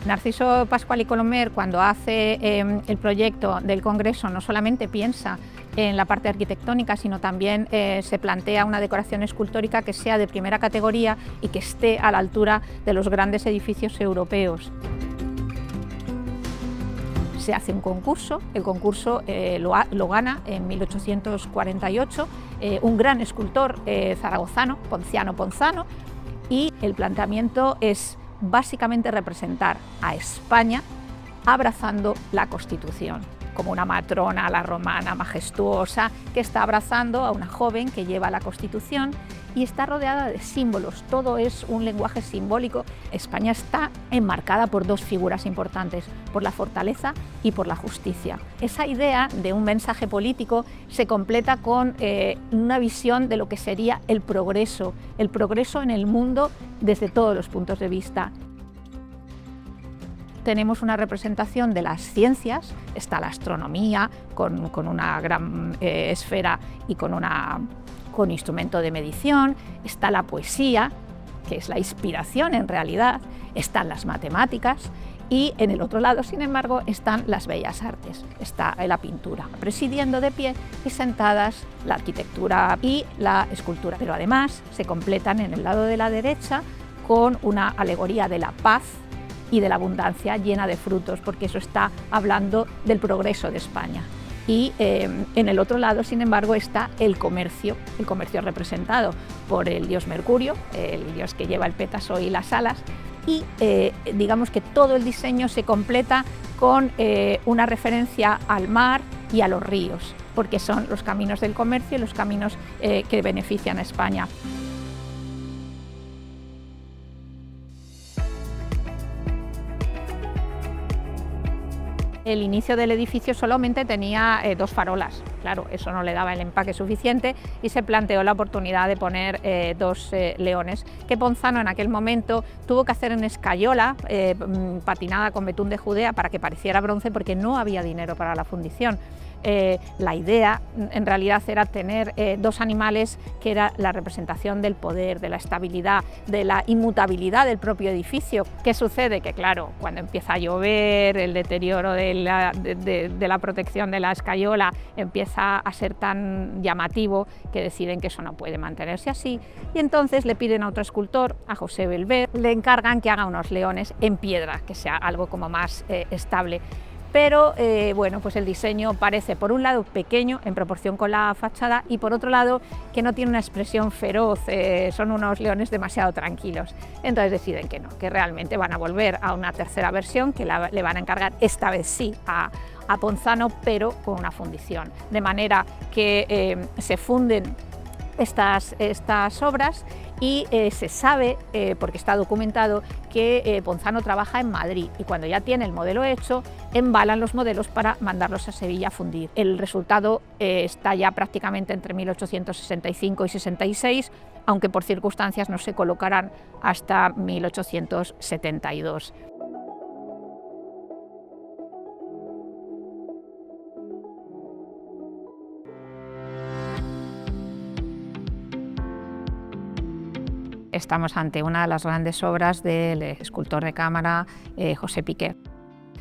Narciso Pascual y Colomer, cuando hace el proyecto del Congreso, no solamente piensa en la parte arquitectónica, sino también se plantea una decoración escultórica que sea de primera categoría y que esté a la altura de los grandes edificios europeos. Se hace un concurso, el concurso lo gana en 1848 un gran escultor zaragozano, Ponciano Ponzano, y el planteamiento es básicamente representar a España abrazando la Constitución, como una matrona a la romana majestuosa que está abrazando a una joven que lleva la Constitución y está rodeada de símbolos, todo es un lenguaje simbólico. España está enmarcada por dos figuras importantes, por la fortaleza y por la justicia. Esa idea de un mensaje político se completa con una visión de lo que sería el progreso en el mundo desde todos los puntos de vista. Tenemos una representación de las ciencias, está la astronomía con una gran esfera y con instrumento de medición, está la poesía, que es la inspiración en realidad, están las matemáticas y en el otro lado, sin embargo, están las bellas artes, está la pintura, presidiendo de pie y sentadas la arquitectura y la escultura, pero además se completan en el lado de la derecha con una alegoría de la paz y de la abundancia llena de frutos, porque eso está hablando del progreso de España. Y en el otro lado, sin embargo, está el comercio representado por el dios Mercurio, el dios que lleva el pétaso y las alas, y digamos que todo el diseño se completa con una referencia al mar y a los ríos, porque son los caminos del comercio y los caminos que benefician a España. El inicio del edificio solamente tenía dos farolas, claro, eso no le daba el empaque suficiente y se planteó la oportunidad de poner dos leones, que Ponzano en aquel momento tuvo que hacer en escayola, patinada con betún de Judea para que pareciera bronce porque no había dinero para la fundición. La idea en realidad era tener dos animales que era la representación del poder, de la estabilidad, de la inmutabilidad del propio edificio. ¿Qué sucede? Que claro, cuando empieza a llover, el deterioro de la protección de la escayola empieza a ser tan llamativo que deciden que eso no puede mantenerse así y entonces le piden a otro escultor, a José Belver, le encargan que haga unos leones en piedra, que sea algo como más estable. Pero bueno, pues el diseño parece por un lado pequeño en proporción con la fachada y por otro lado que no tiene una expresión feroz, son unos leones demasiado tranquilos. Entonces deciden que no, que realmente van a volver a una tercera versión que le van a encargar esta vez sí a Ponzano, pero con una fundición, de manera que se funden estas obras y se sabe, porque está documentado, que Ponzano trabaja en Madrid y cuando ya tiene el modelo hecho, embalan los modelos para mandarlos a Sevilla a fundir. El resultado está ya prácticamente entre 1865 y 66, aunque por circunstancias no se colocarán hasta 1872. Estamos ante una de las grandes obras del escultor de cámara José Piquer.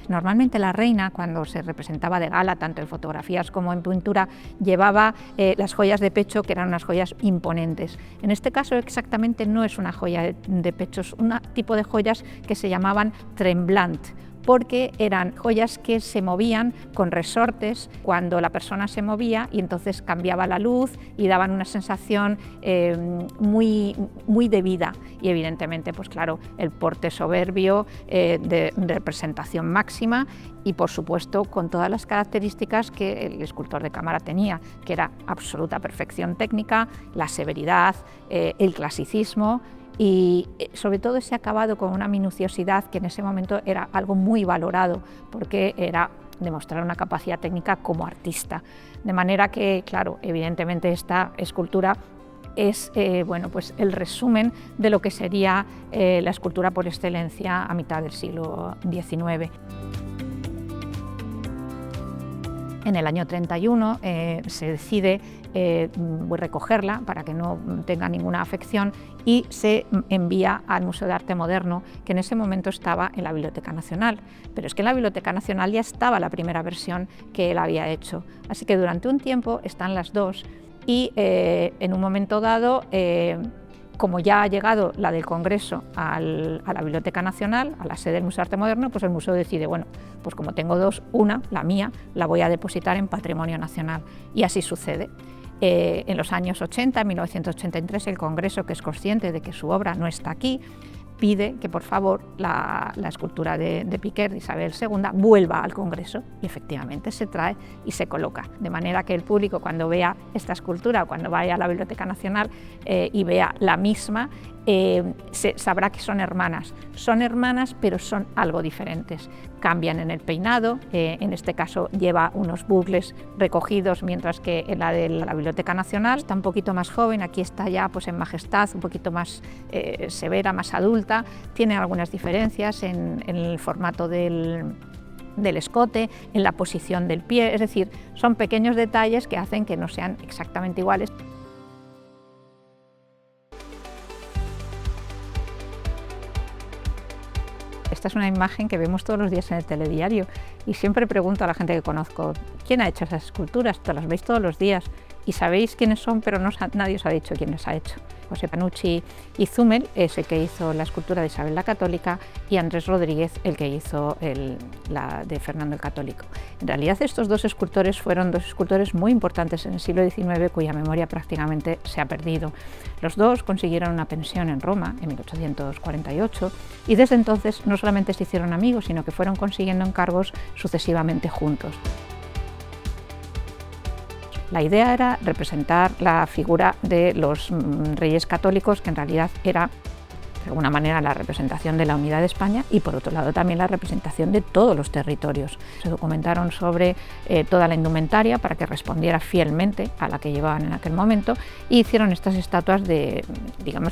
Normalmente la reina, cuando se representaba de gala, tanto en fotografías como en pintura, llevaba las joyas de pecho, que eran unas joyas imponentes. En este caso exactamente no es una joya de pecho, es un tipo de joyas que se llamaban tremblant, porque eran joyas que se movían con resortes cuando la persona se movía y entonces cambiaba la luz y daban una sensación muy de vida y evidentemente pues claro el porte soberbio de representación máxima y por supuesto con todas las características que el escultor de cámara tenía, que era absoluta perfección técnica, la severidad, el clasicismo y sobre todo ese acabado con una minuciosidad que en ese momento era algo muy valorado porque era demostrar una capacidad técnica como artista. De manera que, claro, evidentemente esta escultura es bueno, pues el resumen de lo que sería la escultura por excelencia a mitad del siglo XIX. En el año 31 se decide recogerla para que no tenga ninguna afección y se envía al Museo de Arte Moderno, que en ese momento estaba en la Biblioteca Nacional. Pero es que en la Biblioteca Nacional ya estaba la primera versión que él había hecho. Así que durante un tiempo están las dos y en un momento dado, como ya ha llegado la del Congreso a la Biblioteca Nacional, a la sede del Museo de Arte Moderno, pues el museo decide, bueno, pues como tengo dos, una, la mía, la voy a depositar en Patrimonio Nacional. Y así sucede. En los años 80, en 1983, el Congreso, que es consciente de que su obra no está aquí, pide que por favor la escultura de Piquer, de Isabel II, vuelva al Congreso, y efectivamente se trae y se coloca, de manera que el público, cuando vea esta escultura o cuando vaya a la Biblioteca Nacional y vea la misma, sabrá que son hermanas, pero son algo diferentes. Cambian en el peinado, en este caso lleva unos bucles recogidos, mientras que en la de la Biblioteca Nacional está un poquito más joven, aquí está ya pues en majestad, un poquito más severa, más adulta. Tiene algunas diferencias en el formato del escote, en la posición del pie, es decir, son pequeños detalles que hacen que no sean exactamente iguales. Esta es una imagen que vemos todos los días en el telediario y siempre pregunto a la gente que conozco, ¿quién ha hecho esas esculturas? Te las veis todos los días y sabéis quiénes son, pero nadie os ha dicho quién las ha hecho. José Panucci y Zumel es el que hizo la escultura de Isabel la Católica y Andrés Rodríguez el que hizo la de Fernando el Católico. En realidad estos dos escultores fueron dos escultores muy importantes en el siglo XIX cuya memoria prácticamente se ha perdido. Los dos consiguieron una pensión en Roma en 1848 y desde entonces no solamente se hicieron amigos, sino que fueron consiguiendo encargos sucesivamente juntos. La idea era representar la figura de los reyes católicos, que en realidad era de alguna manera la representación de la unidad de España y por otro lado también la representación de todos los territorios. Se documentaron sobre toda la indumentaria para que respondiera fielmente a la que llevaban en aquel momento y hicieron estas estatuas de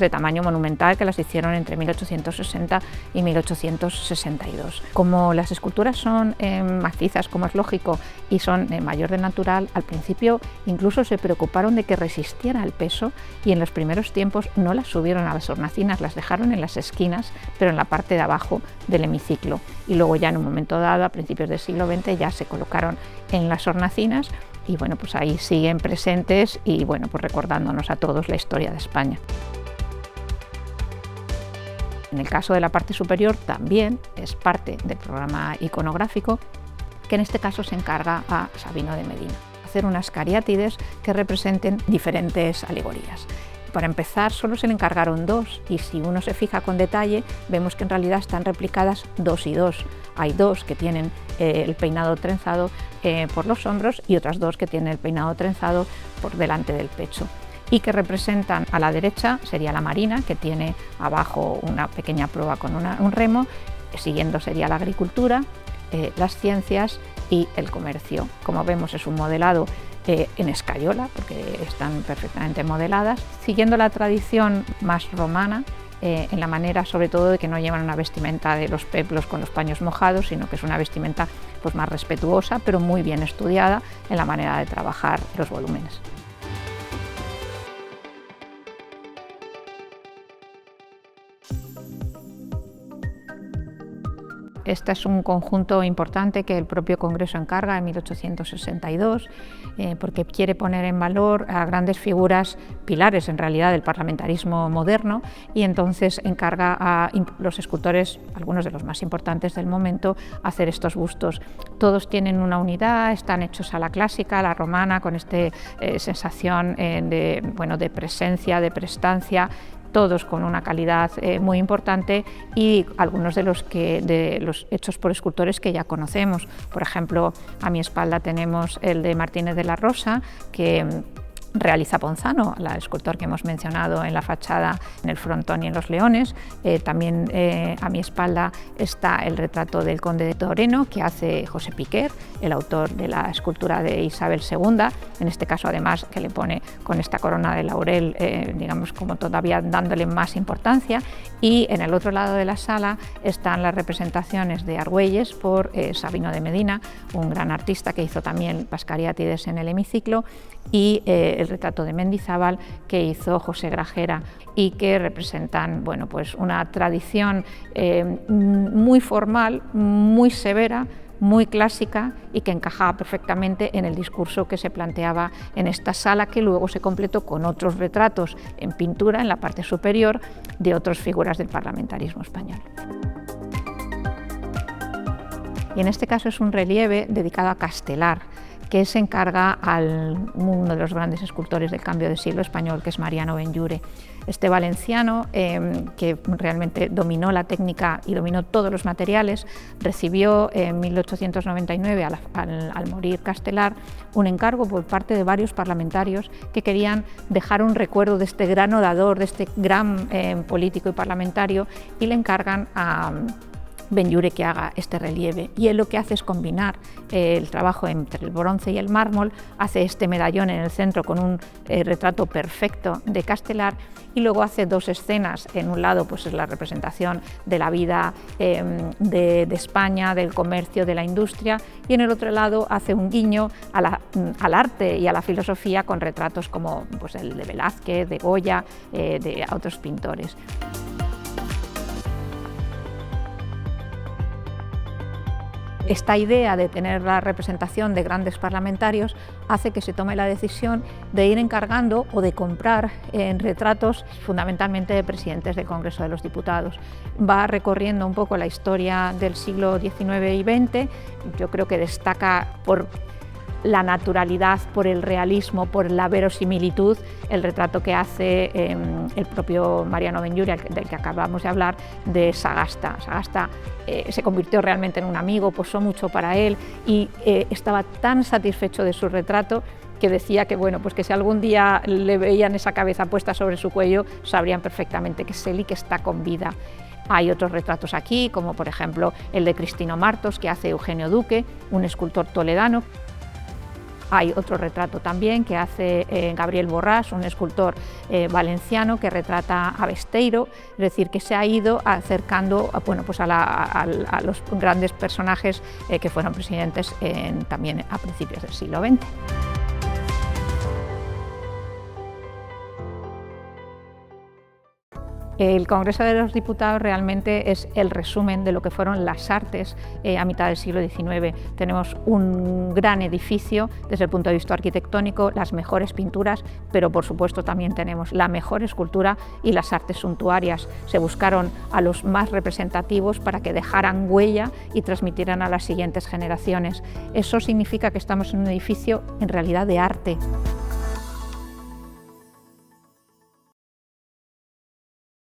tamaño monumental que las hicieron entre 1860 y 1862. Como las esculturas son macizas, como es lógico, y son mayor de natural, al principio incluso se preocuparon de que resistiera el peso y en los primeros tiempos no las subieron a las hornacinas, las dejaron en las esquinas, pero en la parte de abajo del hemiciclo. Y luego ya en un momento dado, a principios del siglo XX, ya se colocaron en las hornacinas y bueno, pues ahí siguen presentes y bueno, pues recordándonos a todos la historia de España. En el caso de la parte superior también es parte del programa iconográfico, que en este caso se encarga a Sabino de Medina, hacer unas cariátides que representen diferentes alegorías. Para empezar, solo se le encargaron dos y si uno se fija con detalle, vemos que en realidad están replicadas dos y dos. Hay dos que tienen el peinado trenzado por los hombros y otras dos que tienen el peinado trenzado por delante del pecho y que representan a la derecha sería la marina, que tiene abajo una pequeña proa con un remo, siguiendo sería la agricultura, las ciencias y el comercio. Como vemos, es un modelado en escayola, porque están perfectamente modeladas, siguiendo la tradición más romana, en la manera sobre todo de que no llevan una vestimenta de los peplos con los paños mojados, sino que es una vestimenta pues, más respetuosa, pero muy bien estudiada en la manera de trabajar los volúmenes. Este es un conjunto importante que el propio Congreso encarga en 1862, porque quiere poner en valor a grandes figuras, pilares en realidad del parlamentarismo moderno, y entonces encarga a los escultores, algunos de los más importantes del momento, hacer estos bustos. Todos tienen una unidad, están hechos a la clásica, a la romana, con esta sensación de presencia, de prestancia, todos con una calidad muy importante y algunos de los hechos por escultores que ya conocemos. Por ejemplo, a mi espalda tenemos el de Martínez de la Rosa, que realiza Ponzano, el escultor que hemos mencionado en la fachada, en el frontón y en los leones. También a mi espalda está el retrato del conde de Toreno que hace José Piquer, el autor de la escultura de Isabel II, en este caso además que le pone con esta corona de laurel, digamos como todavía dándole más importancia. Y en el otro lado de la sala están las representaciones de Argüelles por Sabino de Medina, un gran artista que hizo también las Cariátides en el hemiciclo, y el retrato de Mendizábal que hizo José Grajera, y que representan, bueno, pues una tradición muy formal, muy severa, muy clásica, y que encajaba perfectamente en el discurso que se planteaba en esta sala, que luego se completó con otros retratos en pintura en la parte superior de otras figuras del parlamentarismo español. Y en este caso es un relieve dedicado a Castelar, que se encarga a uno de los grandes escultores del cambio de siglo español, que es Mariano Benlliure. Este valenciano, que realmente dominó la técnica y dominó todos los materiales, recibió en 1899, al morir Castelar, un encargo por parte de varios parlamentarios que querían dejar un recuerdo de este gran orador, de este gran político y parlamentario, y le encargan a Benlliure que haga este relieve, y él lo que hace es combinar el trabajo entre el bronce y el mármol, hace este medallón en el centro con un retrato perfecto de Castelar, y luego hace dos escenas. En un lado pues es la representación de la vida de España, del comercio, de la industria, y en el otro lado hace un guiño al arte y a la filosofía con retratos como pues, el de Velázquez, de Goya, de otros pintores. Esta idea de tener la representación de grandes parlamentarios hace que se tome la decisión de ir encargando o de comprar retratos fundamentalmente de presidentes del Congreso de los Diputados. Va recorriendo un poco la historia del siglo XIX y XX, yo creo que destaca por la naturalidad, por el realismo, por la verosimilitud, el retrato que hace el propio Mariano Benlliure, del que acabamos de hablar, de Sagasta. Sagasta se convirtió realmente en un amigo, posó mucho para él y estaba tan satisfecho de su retrato que decía que, bueno, pues que si algún día le veían esa cabeza puesta sobre su cuello, sabrían perfectamente que es él y que está con vida. Hay otros retratos aquí, como por ejemplo el de Cristino Martos, que hace Eugenio Duque, un escultor toledano. Hay otro retrato también que hace Gabriel Borràs, un escultor valenciano que retrata a Besteiro, es decir, que se ha ido acercando bueno, pues a los grandes personajes que fueron presidentes también a principios del siglo XX. El Congreso de los Diputados realmente es el resumen de lo que fueron las artes a mitad del siglo XIX. Tenemos un gran edificio desde el punto de vista arquitectónico, las mejores pinturas, pero por supuesto también tenemos la mejor escultura y las artes suntuarias. Se buscaron a los más representativos para que dejaran huella y transmitieran a las siguientes generaciones. Eso significa que estamos en un edificio en realidad de arte.